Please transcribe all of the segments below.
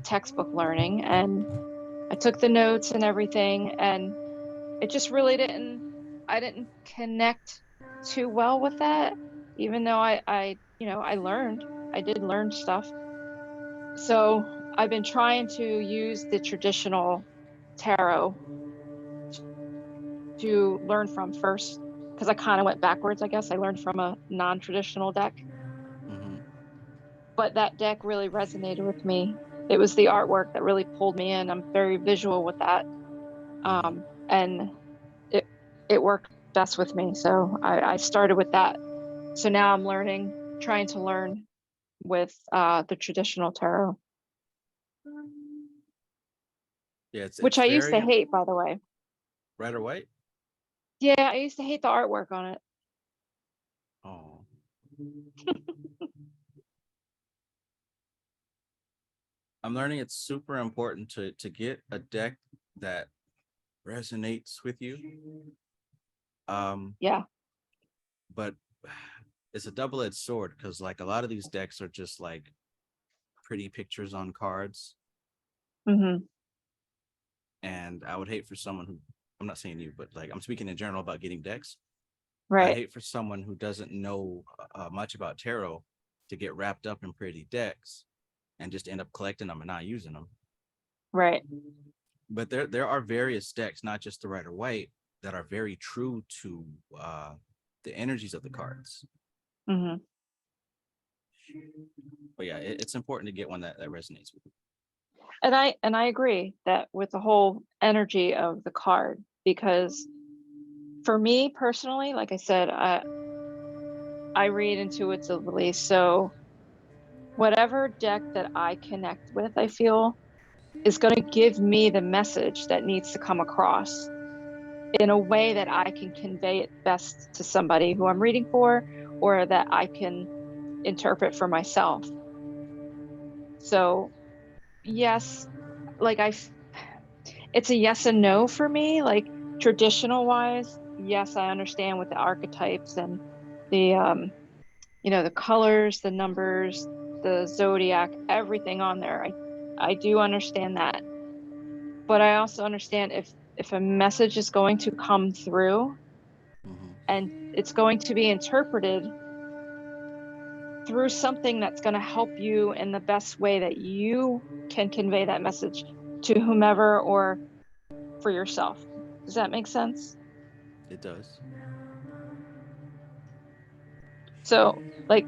textbook learning, and I took the notes and everything, and it just really I didn't connect too well with that, even though I did learn stuff. So I've been trying to use the traditional tarot to learn from first, because I kind of went backwards, I guess. I learned from a non-traditional deck, Mm-hmm. but that deck really resonated with me. It was the artwork that really pulled me in. I'm very visual with that. Mm-hmm. And it worked best with me. So I started with that. So now I'm trying to learn with the traditional tarot, Yeah, which it's I used to very hate, by the way. red or white. Yeah, I used to hate the artwork on it. Oh, I'm learning it's super important to get a deck that resonates with you. Um, Yeah. but it's a double-edged sword because like a lot of these decks are just like pretty pictures on cards, Hmm. and I would hate for someone who, I'm not saying you, but like I'm speaking in general about getting decks. I'd Right. hate for someone who doesn't know much about tarot to get wrapped up in pretty decks and just end up collecting them and not using them. Right. But there are various decks, not just the red or white, that are very true to the energies of the cards. Hmm. But yeah, it's important to get one that resonates with you. And I agree that with the whole energy of the card, because for me personally, like I said, I read intuitively. So whatever deck that I connect with, I feel is going to give me the message that needs to come across in a way that I can convey it best to somebody who I'm reading for, or that I can interpret for myself. So, yes, like it's a yes and no for me. Like traditional wise, yes, I understand with the archetypes and the the colors, the numbers, the zodiac, everything on there. I do understand that. But I also understand if a message is going to come through Mm-hmm. and it's going to be interpreted through something that's going to help you in the best way that you can convey that message to whomever or for yourself. Does that make sense? It does. So, like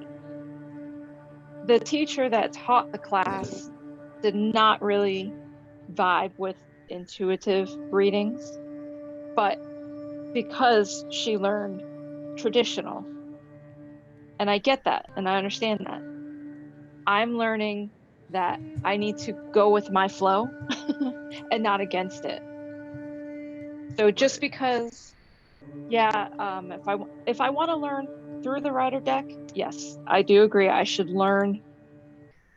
the teacher that taught the class did not really vibe with intuitive readings, but because she learned traditional, and I get that and I understand that, I'm learning that I need to go with my flow and not against it. So just Right. because, yeah, if I want to learn through the writer deck, yes, I do agree. I should learn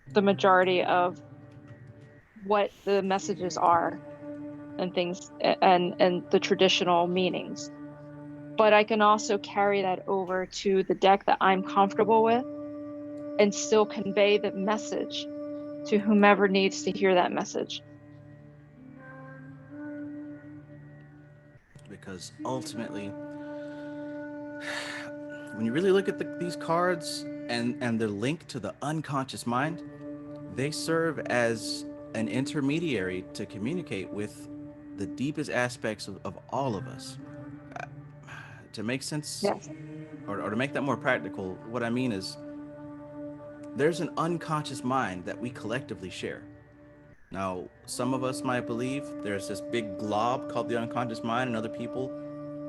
the majority of what the messages are and things and the traditional meanings. But I can also carry that over to the deck that I'm comfortable with and still convey the message to whomever needs to hear that message. Because ultimately, when you really look at these cards and their link to the unconscious mind, they serve as an intermediary to communicate with the deepest aspects of all of us. Uh, to make sense, Yes. or to make that more practical, what I mean is there's an unconscious mind that we collectively share. Now, some of us might believe there's this big glob called the unconscious mind, and other people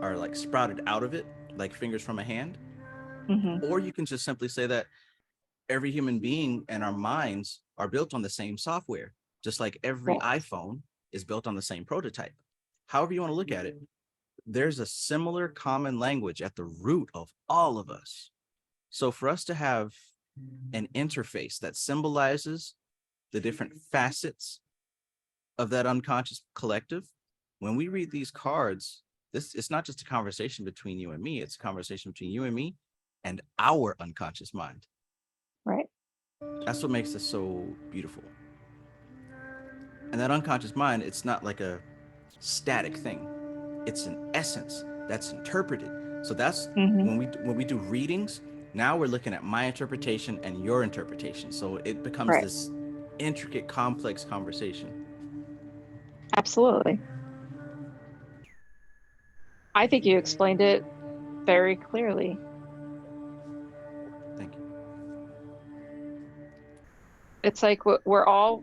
are like sprouted out of it, like fingers from a hand. Hmm. Or you can just simply say that every human being and our minds are built on the same software, just like every Right. iPhone is built on the same prototype. However, you want to look at it, there's a similar common language at the root of all of us. So, for us to have an interface that symbolizes the different facets of that unconscious collective, when we read these cards, this it's not just a conversation between you and me, it's a conversation between you and me and our unconscious mind. Right. That's what makes this so beautiful. And that unconscious mind, it's not like a static thing. It's an essence that's interpreted. So that's Hmm. when we do readings, now we're looking at my interpretation and your interpretation. So it becomes Right. this intricate, complex conversation. Absolutely. I think you explained it very clearly. Thank you. It's like we're all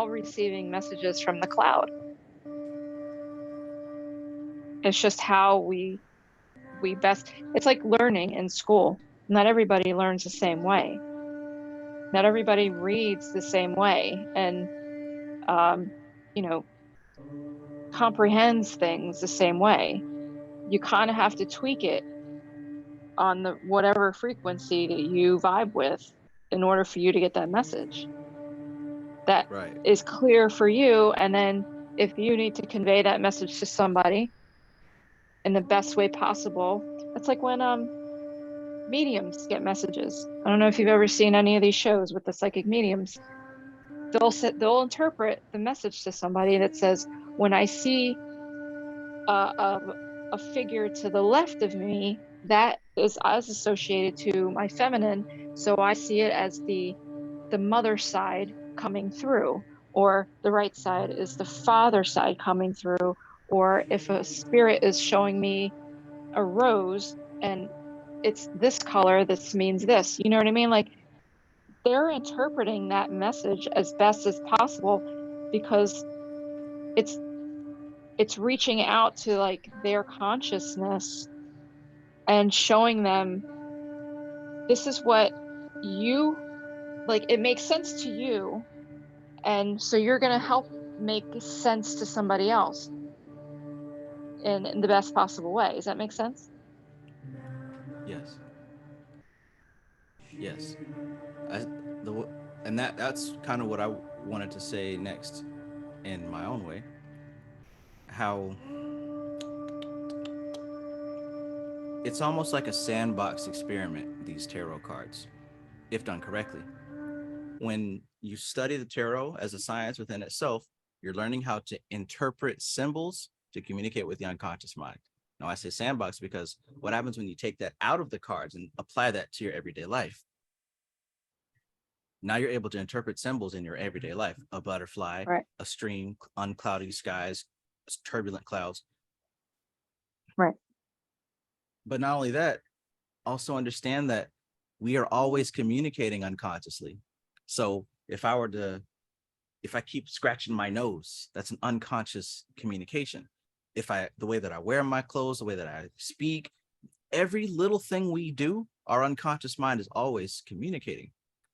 receiving messages from the cloud. It's just how we best, it's like learning in school. Not everybody learns the same way. Not everybody reads the same way and um, you know, comprehends things the same way. You kind of have to tweak it on the whatever frequency that you vibe with in order for you to get that message that Right. is clear for you. And then if you need to convey that message to somebody in the best way possible, it's like when mediums get messages. I don't know if you've ever seen any of these shows with the psychic mediums. They'll interpret the message to somebody that says, when I see a, a, a figure to the left of me, that is as associated to my feminine. So I see it as the mother side coming through, or the right side is the father side coming through, or if a spirit is showing me a rose and it's this color, this means this. You know what I mean? Like they're interpreting that message as best as possible because it's it's reaching out to like their consciousness and showing them this is what you like, it makes sense to you, and so you're going to help make sense to somebody else in the best possible way. Does that make sense? Yes. Yes. I, the and that's kind of what I wanted to say next in my own way. How it's almost like a sandbox experiment, these tarot cards, if done correctly. When you study the tarot as a science within itself, you're learning how to interpret symbols to communicate with the unconscious mind. Now, I say sandbox because what happens when you take that out of the cards and apply that to your everyday life? Now you're able to interpret symbols in your everyday life: a butterfly, Right. a stream, uncloudy skies, turbulent clouds. Right. But not only that, also understand that we are always communicating unconsciously. So if I keep scratching my nose, that's an unconscious communication. The way that I wear my clothes, the way that I speak, every little thing we do, our unconscious mind is always communicating.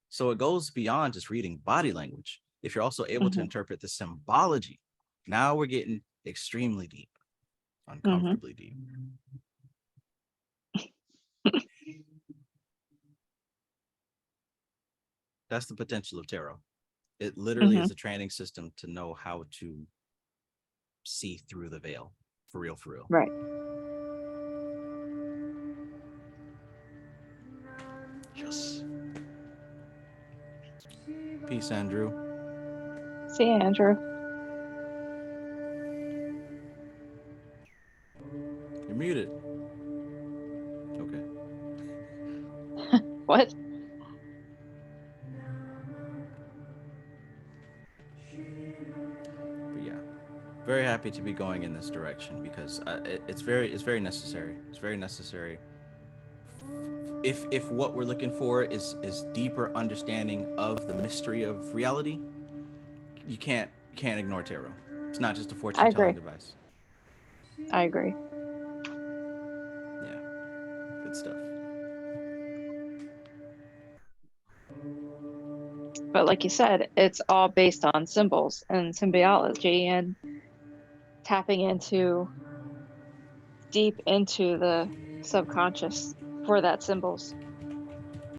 So it goes beyond just reading body language. If you're also able to Hmm. interpret the symbology, now we're getting extremely deep, Hmm. uncomfortably deep. That's the potential of tarot. It literally Hmm. is a training system to know how to see through the veil, for real, for real. Right. Yes. Peace, Andrew. See you, Andrew. You're muted. Okay. What? But yeah, very happy to be going in this direction because it's very necessary. It's very necessary. If what we're looking for is deeper understanding of the mystery of reality, you can't ignore tarot. It's not just a I fortune telling agree. device. I agree. Yeah, good stuff. But like you said, it's all based on symbols and symbology and tapping into deep into the subconscious for that symbols.